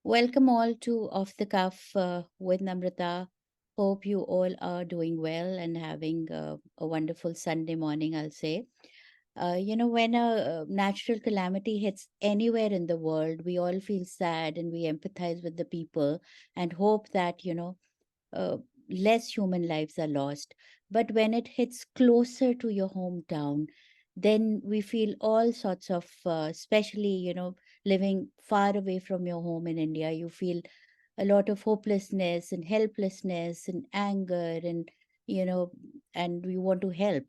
Welcome all to Off the Cuff with Namrita. Hope you all are doing well and having a wonderful Sunday morning, I'll say. When a natural calamity hits anywhere in the world, we all feel sad and we empathize with the people and hope that, uh, less human lives are lost. But when it hits closer to your hometown, then we feel all sorts of, especially, living far away from your home in India, you feel a lot of hopelessness and helplessness and anger you know and we want to help.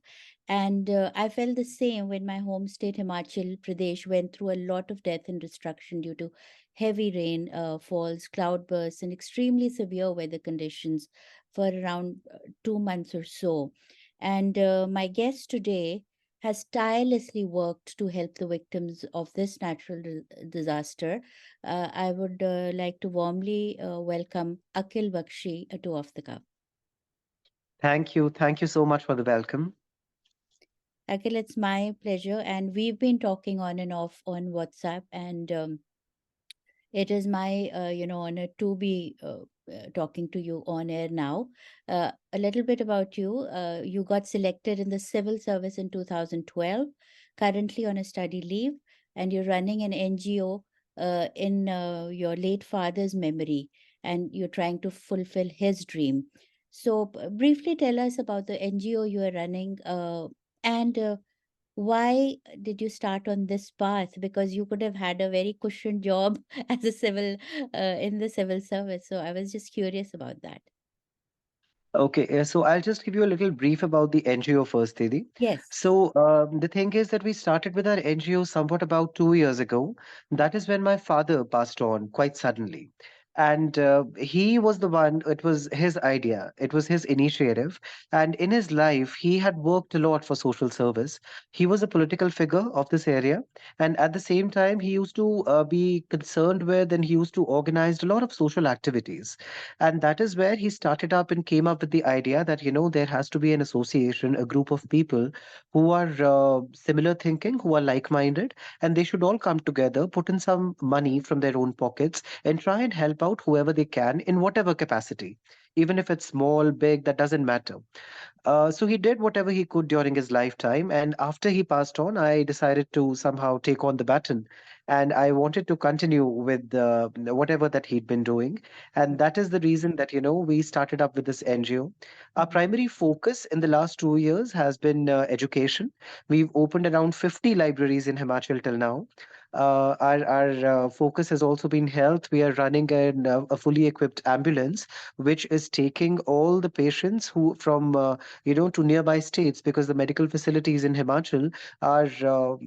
And I felt the same when my home state Himachal Pradesh went through a lot of death and destruction due to heavy rain falls, cloudbursts, and extremely severe weather conditions for around 2 months or so. And my guest today has tirelessly worked to help the victims of this natural disaster. I would like to warmly welcome Akil Bakhshi to Off the Cuff. Thank you. Thank you so much for the welcome. Akil, it's my pleasure. And we've been talking on and off on WhatsApp, and it is my honor to be talking to you on air now. A little bit about you. You got selected in the civil service in 2012, currently on a study leave, and you're running an NGO in your late father's memory, and you're trying to fulfill his dream. So, briefly tell us about the NGO you are running, and why did you start on this path? Because you could have had a very cushioned job as a civil in the civil service. So I was just curious about that. Okay, so I'll just give you a little brief about the NGO first, Didi. Yes. So the thing is that we started with our NGO somewhat about 2 years ago. That is when my father passed on quite suddenly. And he was the one, it was his idea, it was his initiative. And in his life, he had worked a lot for social service. He was a political figure of this area. And at the same time, he used to be concerned with and he used to organize a lot of social activities. And that is where he started up and came up with the idea that, there has to be an association, a group of people who are similar thinking, who are like minded, and they should all come together, put in some money from their own pockets, and try and help out whoever they can in whatever capacity. Even if it's small, big, that doesn't matter. So he did whatever he could during his lifetime. And after he passed on, I decided to somehow take on the baton. And I wanted to continue with whatever that he'd been doing. And that is the reason that, we started up with this NGO. Our Mhm. primary focus in the last 2 years has been education. We've opened around 50 libraries in Himachal till now. Our focus has also been health. We are running a fully equipped ambulance, which is taking all the patients who from to nearby states because the medical facilities in Himachal are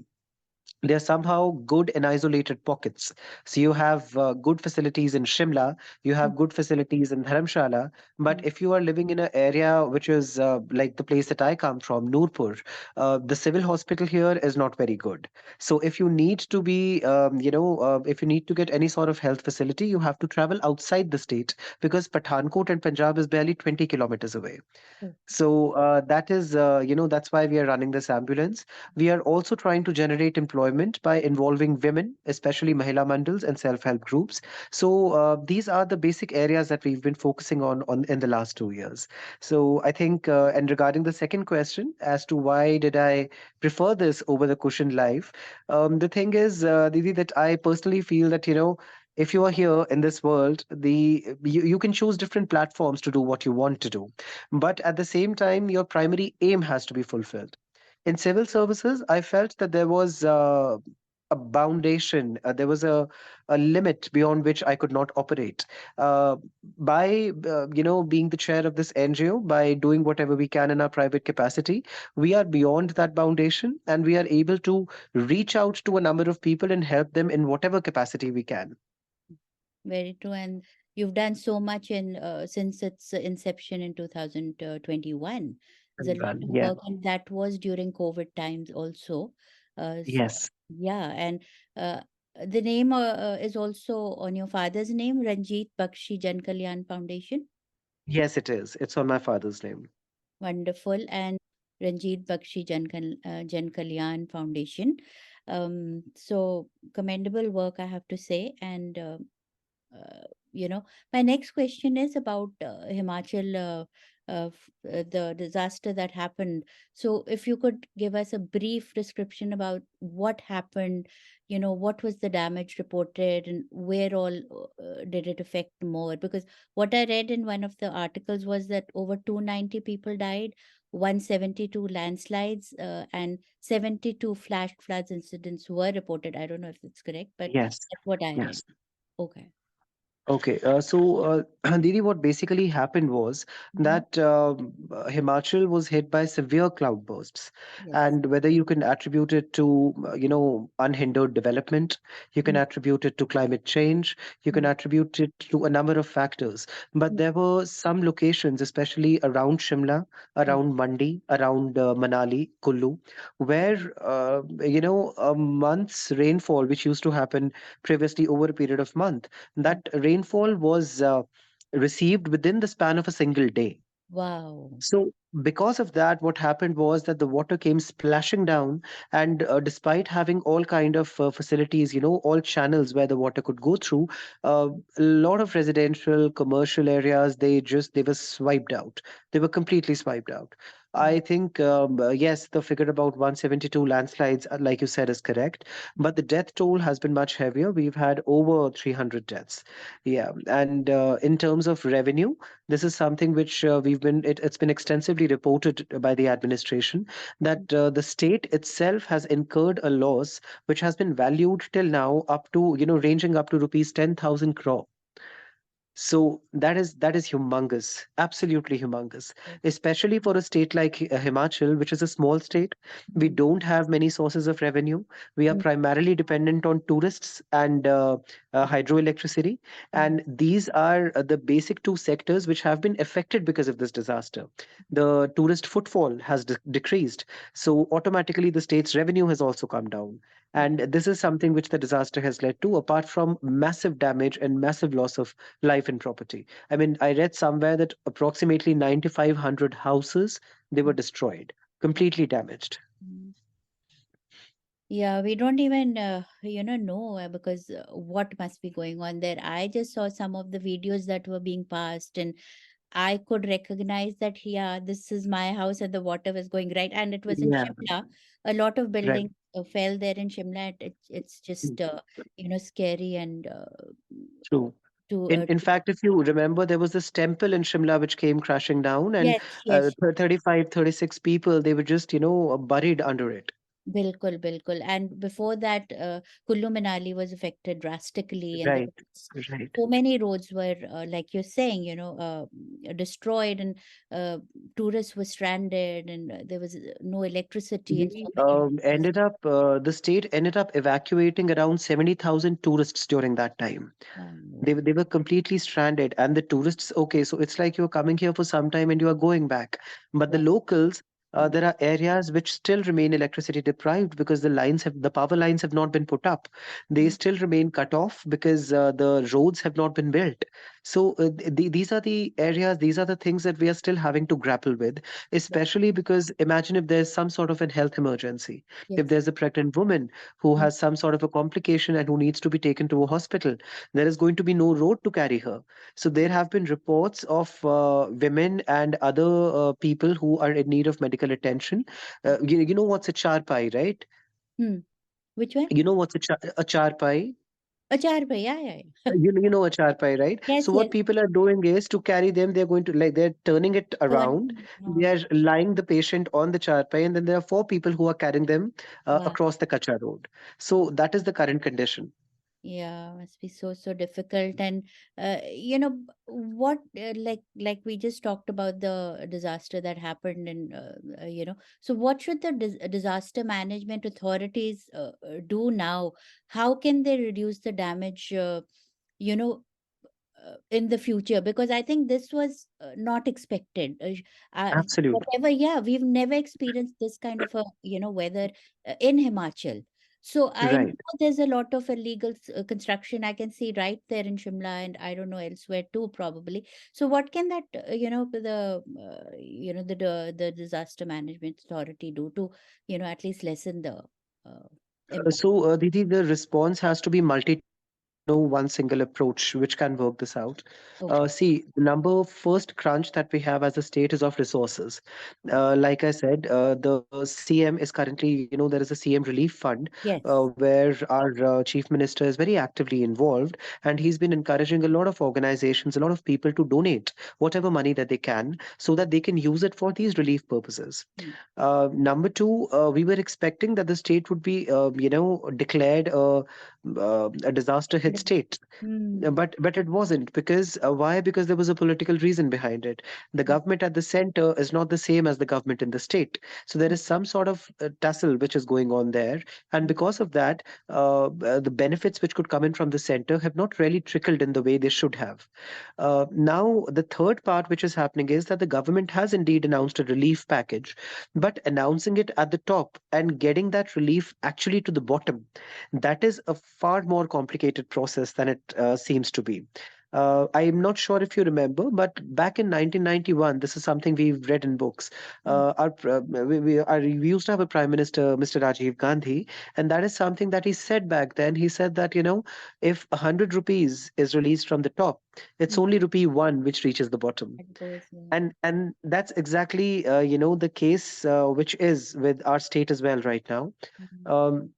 they're somehow good in isolated pockets. So you have good facilities in Shimla, you have good facilities in Dharamshala, but Mhm. if you are living in an area which is like the place that I come from, Nurpur, the civil hospital here is not very good. So if you need to be, if you need to get any sort of health facility, you have to travel outside the state because Pathankot and Punjab is barely 20 kilometers away. Oh. So that's why we are running this ambulance. We are also trying to generate employment by involving women, especially mahila mandals and self-help groups. So these are the basic areas that we've been focusing on in the last 2 years. So I think, and regarding the second question as to why did I prefer this over the cushion life, the thing is, Didi, that I personally feel that if you are here in this world, you can choose different platforms to do what you want to do, but at the same time your primary aim has to be fulfilled. In civil services, I felt that there was a foundation, there was a limit beyond which I could not operate. uh, by being the chair of this NGO, by doing whatever we can in our private capacity, we are beyond that foundation and we are able to reach out to a number of people and help them in whatever capacity we can. Very true. And you've done so much in since its inception in 2021. There's a lot of Yeah. work, and that was during COVID times also. S Yes. Yeah, and uh, the name is also on your father's name, Ranjeet Bakhshi Jankalyan Foundation. Yes, it is. It's on my father's name. Wonderful. And Ranjeet Bakhshi Jankalyan Foundation. So commendable work, I have to say. And you know, my next question is about Himachal, the disaster that happened. So, if you could give us a brief description about what happened, what was the damage reported and where all did it affect more? Because what I read in one of the articles was that over 290 people died, 172 landslides, and 72 flash floods incidents were reported. I don't know if it's correct, but Yes, that's what I read. yes. Okay. Okay, Didi, what basically happened was Mhm. that Himachal was hit by severe cloudbursts, Yes. and whether you can attribute it to, unhindered development, you can Mm, attribute it to climate change, you can mm, attribute it to a number of factors. But mm, there were some locations, especially around Shimla, mm, around Mandi, around Manali, Kullu, where a month's rainfall, which used to happen previously over a period of month, mm. that rainfall was received within the span of a single day. Wow. So, because of that, what happened was that the water came splashing down, and despite having all kind of facilities, all channels where the water could go through, a lot of residential, commercial areas, they were swiped out. They were completely swiped out. Mm, I think yes, the figure about 172 landslides, like you said, is correct, mm, but the death toll has been much heavier. We've had over 300 deaths. Yeah, and in terms of revenue, this is something which it's been extensively reported by the administration mm. that the state itself has incurred a loss which has been valued till now up to, ranging up to rupees 10,000 crore. So that is humongous, absolutely humongous, Yes. especially for a state like Himachal, which is a small state. We Mm, don't have many sources of revenue. We are mm, primarily dependent on tourists and hydroelectricity, mm, and these are the basic two sectors which have been affected because of this disaster. The tourist footfall has decreased, so automatically the state's revenue has also come down. mm. And this is something which the disaster has led to, apart from massive damage and massive loss of life and property. I mean, I read somewhere that approximately 9,500 houses, they were destroyed, completely damaged. Mm. Yeah, we don't even, know because what must be going on there. I just saw some of the videos that were being passed, and I could recognize that, yeah, this is my house, and the water was going right. And it was in Yeah, Shimla. A lot of right. buildings fell there in Shimla. It's Mm, just, scary and true. to, In fact, if you remember, there was this temple in Shimla which came crashing down, and yes, yes. 35, 36 people, they were just, buried under it. Bilkul, bilkul. And before that, Kullu Manali was affected drastically, and there Right, was right. so many roads were, like you're saying, destroyed, and tourists were stranded, and there was no electricity in so We many areas. the state ended up evacuating around 70,000 tourists during that time. Wow. They were completely stranded, and the tourists, okay, so it's like you're coming here for some time and you are going back. But the Wow. locals, Mm, there are areas which still remain electricity deprived because the power lines have not been put up. They mm, still remain cut off because the roads have not been built. So these are the areas, these are the things that we are still having to grapple with, yeah. especially because imagine if there's some sort of a health emergency, if Yes. there's a pregnant woman who Mm, has some sort of a complication and who needs to be taken to a hospital, there is going to be no road to carry her. So there have been reports of women and other people who are in need of medical attention. mm. You know what's a charpai, right? Hmm. Which one? You know what's a charpai? Achar bhai, yeah, yeah, yeah. You know a charpai, right? Yes, So what yes. people are doing is to carry them, they're going to like they're turning it around. Turn They around. are lying the patient on the charpai, and then there are four people who are carrying them Wow. across the Kacha road. So that is the current condition. Yeah, must be so so difficult. And what, like we just talked about the disaster that happened, and so what should the disaster management authorities do now? How can they reduce the damage? You know, in the future, because I think this was not expected. Absolutely Whatever, yeah, we've never experienced this kind of a weather in Himachal. So I know right. there's a lot of illegal construction I can see right there in Shimla, and I don't know elsewhere too probably. So what can that the disaster management authority do to at least lessen the uh, impact? Didi, the response has to be multi-tiered. one single approach which can work this out. Okay. See, the number first crunch that we have as a state is of resources. Mm. Like I said, the CM is currently, there is a CM relief fund Yes. where our chief minister is very actively involved, and he's been encouraging a lot of organizations, a lot of people to donate whatever money that they can so that they can use it for these relief purposes. Mm. Number two, we were expecting that the state would be, declared a disaster hit Good. state, Mm. but it wasn't. Because why? Because there was a political reason behind it. The Mm. government at the center is not the same as the government in the state, so there Mm. is some sort of tussle which is going on there, and Mm. because of that, the benefits which could come in from the center have not really trickled in the way they should have. Now, the third part which is happening is that the government has indeed announced a relief package, but announcing it at the top and getting that relief actually to the bottom, that is a far more complicated process than it seems to be. I'm not sure if you remember, but back in 1991, this is something we've read in books. Mm. We used to have a prime minister, Mr. Rajiv Gandhi, and that is something that he said back then. He said that, if 100 rupees is released from the top, it's Mm. only rupee one which reaches the bottom. That goes, yeah. And that's exactly the case which is with our state as well right now. Mm. Um,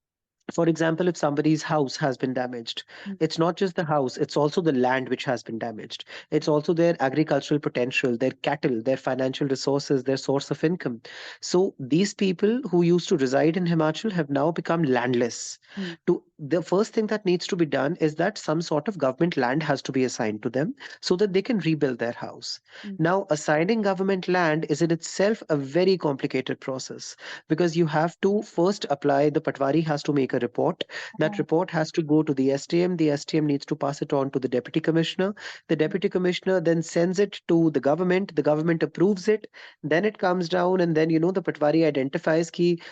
for example, if somebody's house has been damaged, Mm. it's not just the house, it's also the land which has been damaged. It's also their agricultural potential, their cattle, their financial resources, their source of income. So these people who used to reside in Himachal have now become landless. Mm. The first thing that needs to be done is that some sort of government land has to be assigned to them so that they can rebuild their house. Mm. Now, assigning government land is in itself a very complicated process, because you have to first apply, the Patwari has to make a report. That Oh. report has to go to the STM. The STM needs to pass it on to the deputy commissioner. The Mm. deputy commissioner then sends it to the government. The government approves it. Then it comes down, and then the Patwari identifies ki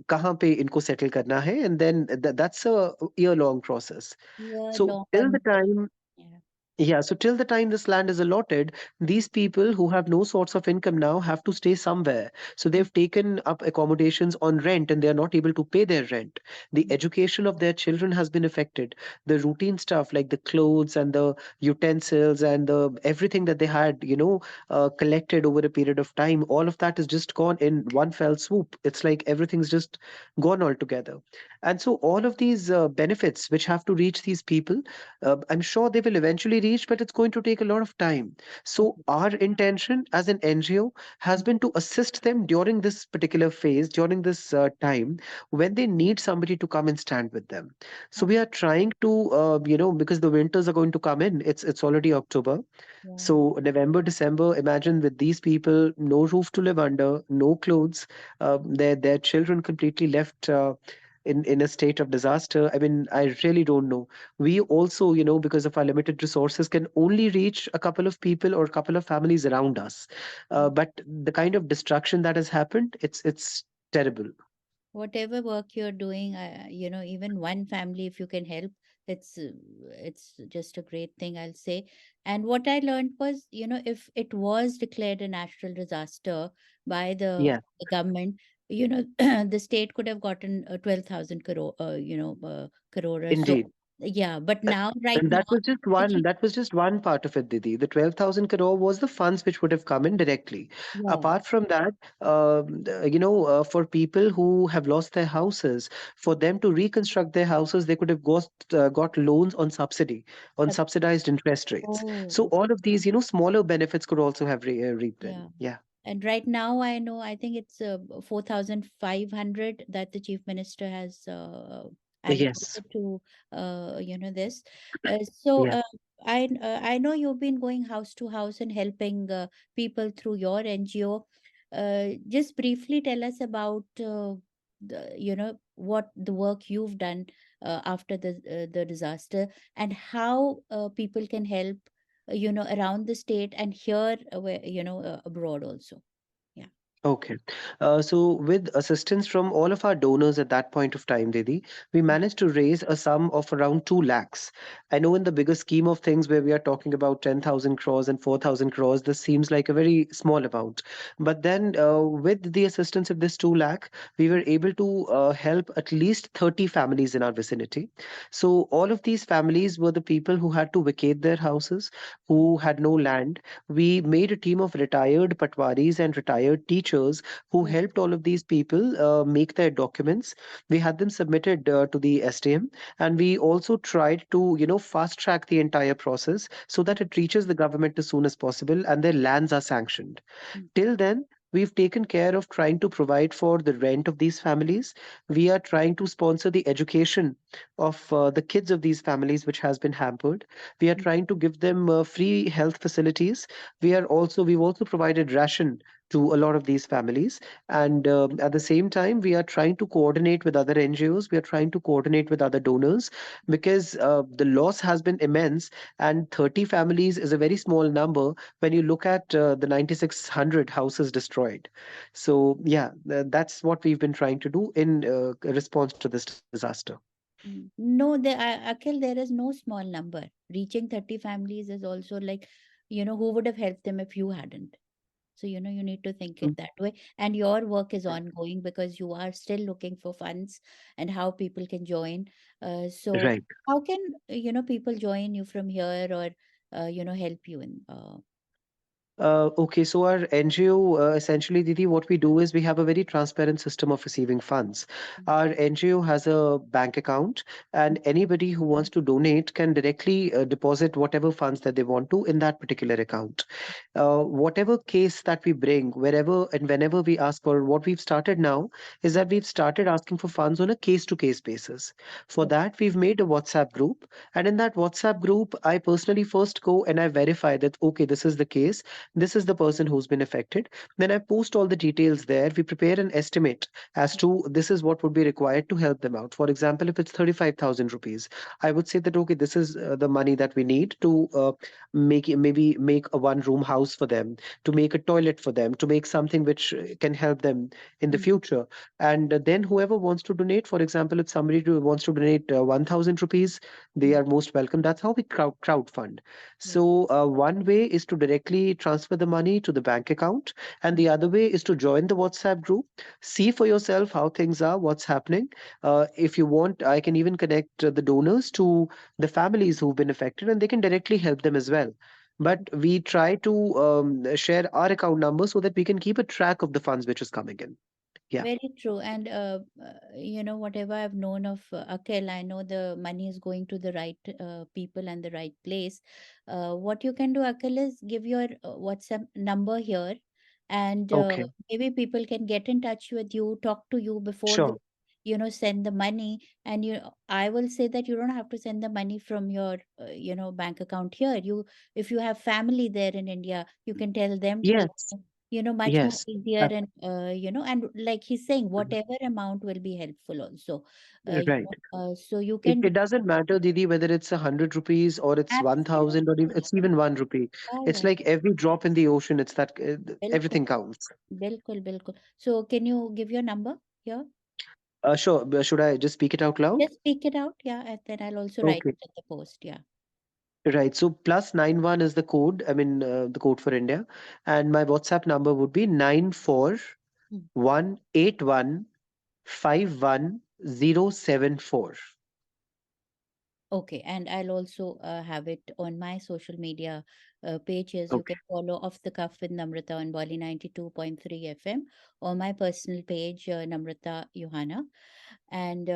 kahan pe inko settle karna hai, and then that's a year long process. Yeah, So long till the and time yeah. yeah, so till the time this land is allotted, these people who have no source of income now have to stay somewhere. So Mm. they've taken up accommodations on rent and they are not able to pay their rent. The Mm. education of their children has been affected. The routine stuff like the clothes and the utensils and the everything that they had, collected over a period of time, all of that is just gone in one fell swoop. It's like everything's just gone altogether. And so all of these benefits which have to reach these people, I'm sure they will eventually reach, but it's going to take a lot of time. So, Okay. our intention as an NGO has Mm. been to assist them during this particular phase, during this time when they need somebody to come and stand with them. So, Oh. we are trying to, because the winters are going to come in, it's already October. Yeah. So, November, December, imagine with these people, no roof to live under, no clothes, their children completely left. In a state of disaster. I mean, I really don't know. We also, because of our limited resources, can only reach a couple of people or a couple of families around us. But the kind of destruction that has happened, it's terrible. Whatever work you're doing, even one family, if you can help, it's just a great thing, I'll say. And what I learned was, if it was declared a natural disaster by Yeah, the government, the state could have gotten 12,000 crore, crore or so. indeed. Yeah, but Uh, now, right And now, the chief, that was just one part of it, Didi. The 12,000 crore was the funds which would have come in directly. yeah, Apart from that, for people who have lost their houses, for them to reconstruct their houses, they could have got loans on subsidy, on sub- subsidized interest rates. So oh, all of these, smaller benefits could also have reaped yeah. in. Yeah. And right now, I know, I think it's 4,500 that the chief minister has Yes. allocated to, this. So Yeah. I know you've been going house to house and helping people through your NGO. Just briefly tell us about what the work you've done after the disaster, and how people can help around the state and here, where abroad also. Yeah. Okay. So, with assistance from all of our donors at that point of time, Didi, we managed to raise a sum of around 2 lakhs. I know in the bigger scheme of things where we are talking about 10,000 crores and 4,000 crores, this seems like a very small amount. But then, with the assistance of this 2 lakh, we were able to help at least 30 families in our vicinity. So, all of these families were the people who had to vacate their houses, who had no land. We made a team of retired patwaris and retired teachers who Right. helped all of these people make their documents. We had them submitted to the STM, and we also tried to, fast track the entire process so that it reaches the government as soon as possible and their lands are sanctioned. Till then, we've taken care of trying to provide for the rent of these families. We are trying to sponsor the education of the kids of these families, which has been hampered. We are trying to give them free health facilities. We've also provided ration to a lot of these families, and at the same time, we are trying to coordinate with other NGOs. We are trying to coordinate with other donors because the loss has been immense, and 30 families is a very small number when you look at the 9,600 houses destroyed. So, yeah, that's what we've been trying to do in response to this disaster. No, Akhil, there is no small number. Reaching 30 families is also like, who would have helped them if you hadn't? So, you need to think Mm, it that way. And your work is ongoing because you are still looking for funds and how people can join. So, right. how can, people join you from here or, help you in? Okay, so our NGO, essentially, Didi, what we do is we have a very transparent system of receiving funds. Our NGO has a bank account, and anybody who wants to donate can directly deposit whatever funds that they want to in that particular account. Whatever case that we bring, wherever and whenever we ask for, what we've started now is that we've started asking for funds on a case to case basis. For Oh, that, we've made a WhatsApp group, and in that WhatsApp group, I personally first go and I verify that, okay, this is the case, this is the person who's been affected. Then I post all the details there. We prepare an estimate as to this is what would be required to help them out. For example, if it's 35,000 rupees, I would say that, okay, this is the money that we need to maybe make a one room house for them, to make a toilet for them, to make something which can help them in the mm, future. And then whoever wants to donate, for example, if somebody wants to donate 1,000 rupees, they mm, are most welcome. That's how we crowdfund. right. So, one way is to directly transfer the money to the bank account, and Mm, the other way is to join the WhatsApp group, see for yourself how things are, what's happening. If you want, I can even connect the donors to the families who've been affected, and they can directly help them as well. But we try to share our account number so that we can keep a track of the funds which is coming in. Yeah. Very true. And, whatever I've known of Akhil, I know the money is going to the right people and the right place. What you can do, Akhil, is give your WhatsApp number here, and Okay. maybe people can get in touch with you, talk to you before they, Sure. send the money. And I will say that you don't have to send the money from your, bank account here. If you have family there in India, you can tell them to Yes. donate, much more Yes. easier. Uh, And and like he's saying, whatever amount will be helpful also. right. So you It, can do it doesn't matter, Didi, whether it's 100 rupees or it's 1,000 or absolutely. it's even 1 rupee. Yeah, It's yeah, like every drop in the ocean. It's that bilkul, everything counts. bilkul. So can you give your number here? Sure. Should I just speak it out loud? Just speak it out, yeah, and then I'll also write Okay. it in the post, yeah. Right. So +91 is the code. I mean, the code for India, and my WhatsApp number would be nine four Mm. one eight one 51074. Okay, and I'll also have it on my social media pages. You Okay. can follow Off the Cuff with Namrita on Bali 92.3 FM, or my personal page, Namrita Johanna. And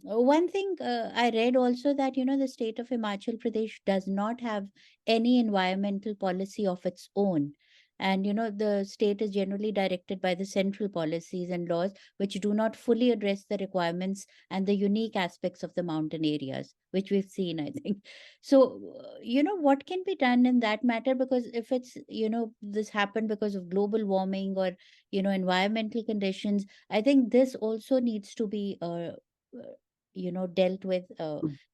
one thing I read also that, the state of Himachal Pradesh does not have any environmental policy of its own. And, the state is generally directed by the central policies and laws, which do not fully address the requirements and the unique aspects of the mountain areas, which we've seen, I think. So, what can be done in that matter? Because if it's, this happened because of global warming or, environmental conditions, I think this also needs to be, dealt with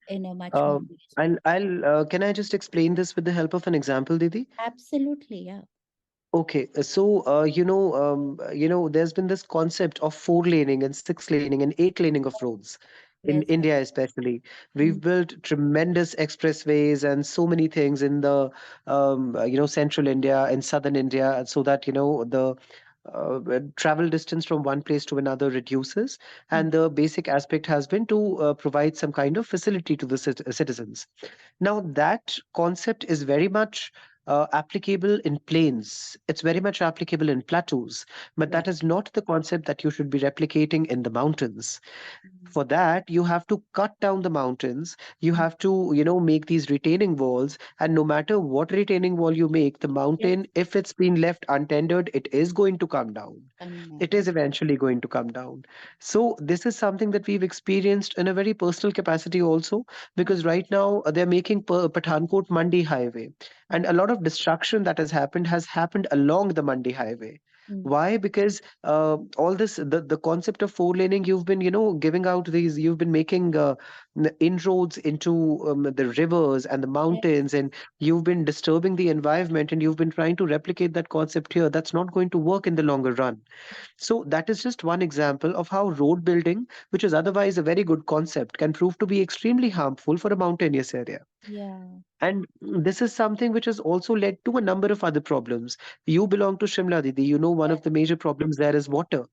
in a much more Um, serious way. Can I just explain this with the help of an example, Didi? Absolutely, yeah. Okay, there's been this concept of four laning and six laning and eight laning of roads in Yes, yes. India, especially. We've Mm, built tremendous expressways and so many things in the, central India and southern India, so that, the travel distance from one place to another reduces. mm, And the basic aspect has been to provide some kind of facility to the citizens. Now, that concept is very much applicable in plains. It's very much applicable in plateaus, but right. that is not the concept that you should be replicating in the mountains. Mm, For that, you have to cut down the mountains. You mm, have to, make these retaining walls. And no matter what retaining wall you make, the yes, mountain, if it's been left untended, it is going to come down. come It on. is eventually going to come down. So this is something that we've experienced in a very personal capacity also, Oh, because right now they're making Pathankot Mandi highway, and oh, a lot of destruction that has happened along the Mandi highway. mm, Why? Because all this, the concept of four laning, you've been, giving out these, you've been making inroads into the rivers and the yes, mountains, and you've been disturbing the environment, and you've been trying to replicate that concept here. That's not going to work in the longer run. So that is just one example of how road building, which is otherwise a very good concept, can prove to be extremely harmful for a mountainous area. yeah, And this is something which has also led to a number of other problems. You belong to Shimla, Didi. You know one yes. of the major problems there is water.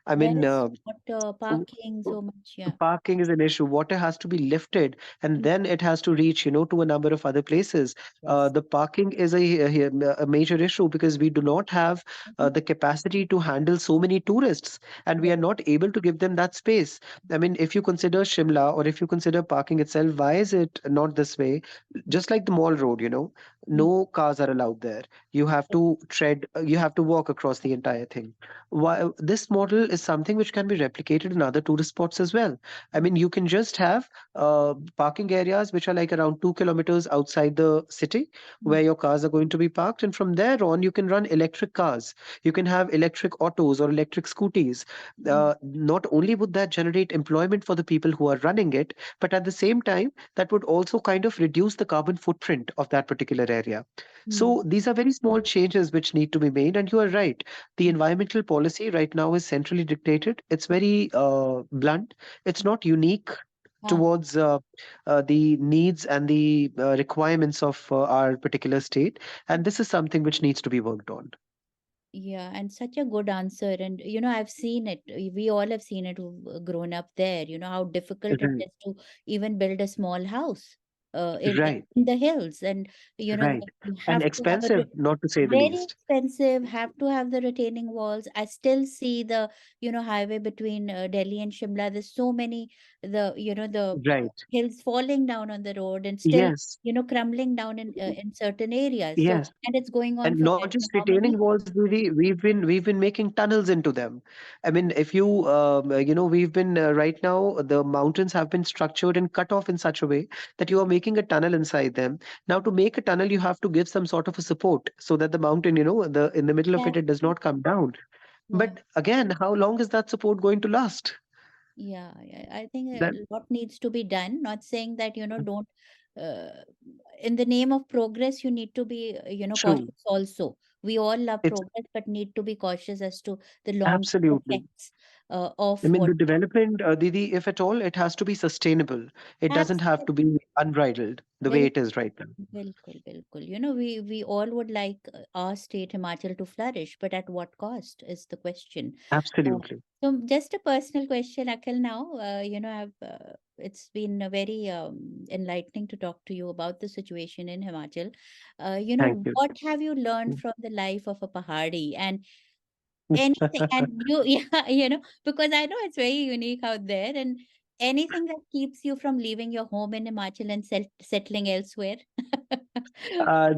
I There mean, is water, w- parking, so much. Yeah. parking is an issue. Water has to be lifted, and Mm, then it has to reach, to a number of other places. yes. The parking is a major issue because we do not have Mhm, the capacity to handle so many tourists, and we yes. are not able to give them that space. I mean, if you consider Shimla, or if you consider parking itself, why is it not this way? Mm, Just like the mall road, mm, no cars are allowed there. You have yes. to you have to walk across the entire thing. Why, this model is something which can be replicated in other tourist spots as well. I Mm, mean, you can just have parking areas which are like around 2 kilometers outside the city mm, where your cars are going to be parked. And from there on, you can run electric cars. You can have electric autos or electric scooties. mm, Not only would that generate employment for the people who are running it, but at the same time, that would also kind of reduce the carbon footprint of that particular area. mm, So these are very small changes which need to be made. And you are right. The mm, environmental policy right now is centrally dictated. It's very blunt. It's mm. not unique Ah, towards the needs and the requirements of our particular state. And this is something which needs to be worked on. yeah, and such a good answer. And I've seen it. We all have seen it who've grown up there. You know how difficult it Right. is to even build a small house Right. in the hills. And Right. you And have to have expensive, not to say the very least. expensive, have to have the retaining walls. I still see the highway between Delhi and Shimla. There's so many, the Right. hills falling down on the road and still Yes. crumbling down in certain areas. So, Yes. and it's going on And for not I don't know just how many retaining walls, we've been making tunnels into them. I mean, if you we've been right now the mountains have been structured and cut off in such a way that you years. are making a tunnel inside them. Now, to make a tunnel, you have to give some sort of a support so that the mountain, the in the middle of Yeah, it does not come down. yeah, But again, how long is that support going to last? yeah, yeah. I think That a lot needs to be done. Not saying that, don't, uh, in the name of progress, you need to be, true. cautious also. We all love It's progress, but need to be cautious as to the long absolutely. effects of I mean, what. the development, Didi, if at all, it has to be sustainable. It doesn't have to Absolutely. be unbridled the way it is right now. Bilkul, bilkul. We all would like our state Himachal to flourish, but at what cost is the question. Uh, Absolutely. so just a personal question, Akil. Now, it's been very enlightening to talk to you about the situation in Himachal. Thank you. What have you learned from the life of a Pahadi and anything? And you, yeah, because I know it's very unique out there, and anything that keeps you from leaving your home in Himachal and settling elsewhere.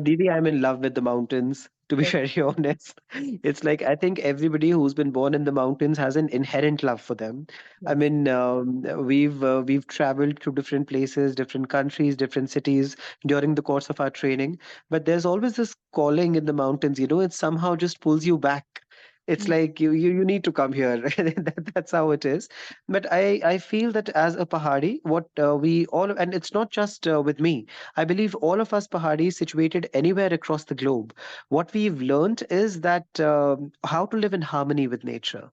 Didi, I'm in love with the mountains, to be Yes, very honest. It's like I think everybody who's been born in the mountains has an inherent love for them. I yes, mean, we've traveled to different places, different countries, different cities during the course of our training, but there's always this calling in the mountains, it somehow just pulls you back. It's like you need to come here. That's how it is. But I feel that as a Pahadi, what we all, and it's not just with me. I believe all of us Pahadis situated anywhere across the globe, what we've learned is that how to live in harmony with nature.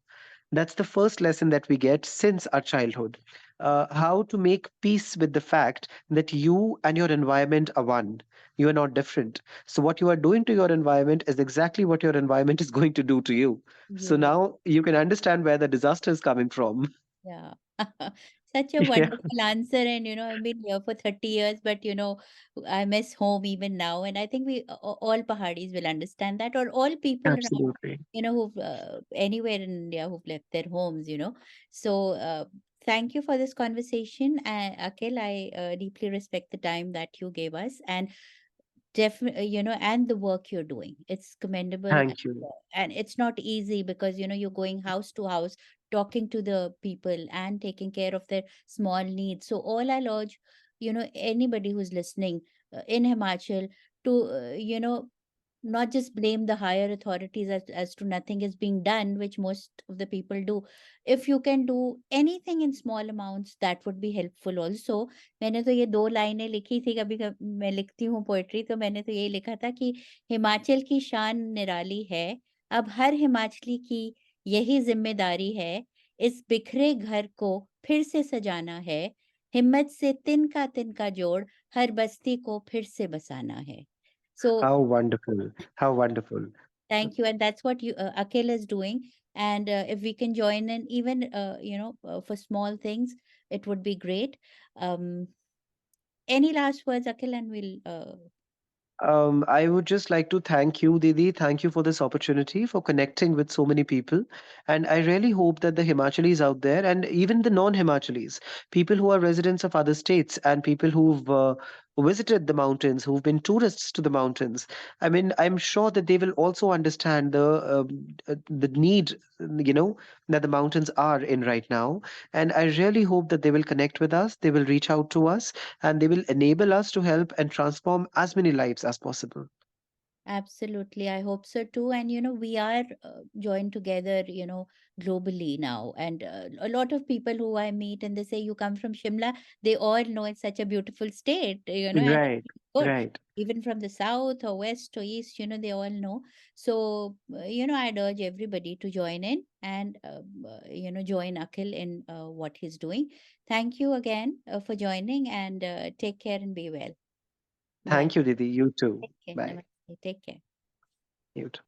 That's the first lesson that we get since our childhood. How to make peace with the fact that you and your environment are one. You are not different. So, what you are doing to your environment is exactly what your environment is going to do to you. So, You. now you can understand where the disaster is coming from. Yeah. Such a Yeah, wonderful answer. And, I've been here for 30 years, but, I miss home even now. And I think all Pahadis will understand that, or all people around, absolutely. who've anywhere in India who've left their homes. So, thank you for this conversation. Akhil, I deeply respect the time that you gave us. And definitely, and the work you're doing, it's commendable. Thank you. And it's not easy because you're going house to house, talking to the people and taking care of their small needs. So all I'll urge, anybody who's listening in Himachal to not just blame the higher authorities as to nothing is being done, which most of the people do. If you can do anything in small amounts, that would be helpful also. मैंने तो ये 2 लाइनें लिखी थी, कभी मैं लिखती हूँ पोएट्री, तो मैंने तो यही लिखा था कि हिमाचल की शान निराली है, अब हर हिमाचली की यही ज़िम्मेदारी है, इस बिखरे घर को फिर से सजाना है, हिम्मत से तिनका-तिनका जोड़ हर बस्ती को फिर से बसाना है. So How wonderful. How wonderful. thank you, and that's what Akhil is doing. And if we can join in, even for small things, it would be great. Um, any last words, Akhil, and we'll. I would just like to thank you, Didi. Thank you for this opportunity for connecting with so many people. And I really hope that the Himachalis out there, and even the non Himachalis, people who are residents of other states and people who've visited the mountains, who've been tourists to the mountains, I mean, I'm sure that they will also understand the need, that the mountains are in right now. And I really hope that they will connect with us, they will reach out to us, and they will enable us to help and transform as many lives as possible. Absolutely. I hope so too. And, we are joined together, globally now. And a lot of people who I meet and they say, you come from Shimla, they all know it's such a beautiful state, and Right, it's good. right. Even from the south or west or east, they all know. So, I'd urge everybody to join in and, join Akhil in what he's doing. Thank you again for joining, and take care and be well. Bye. Thank you, Didi. You too. Take care. Bye. Namaste. Take care. You too.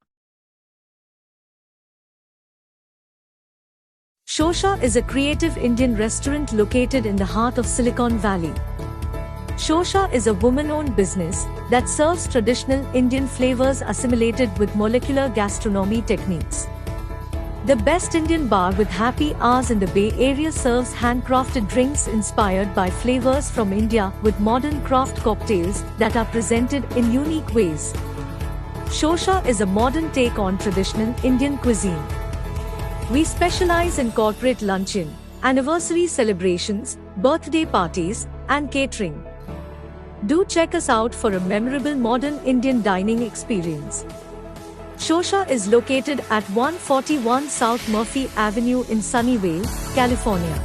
Shosha is a creative Indian restaurant located in the heart of Silicon Valley. Shosha is a woman-owned business that serves traditional Indian flavors assimilated with molecular gastronomy techniques. The best Indian bar with happy hours in the Bay Area serves handcrafted drinks inspired by flavors from India with modern craft cocktails that are presented in unique ways. Shosha is a modern take on traditional Indian cuisine. We specialize in corporate luncheon, anniversary celebrations, birthday parties, and catering. Do check us out for a memorable modern Indian dining experience. Shosha is located at 141 South Murphy Avenue in Sunnyvale, California.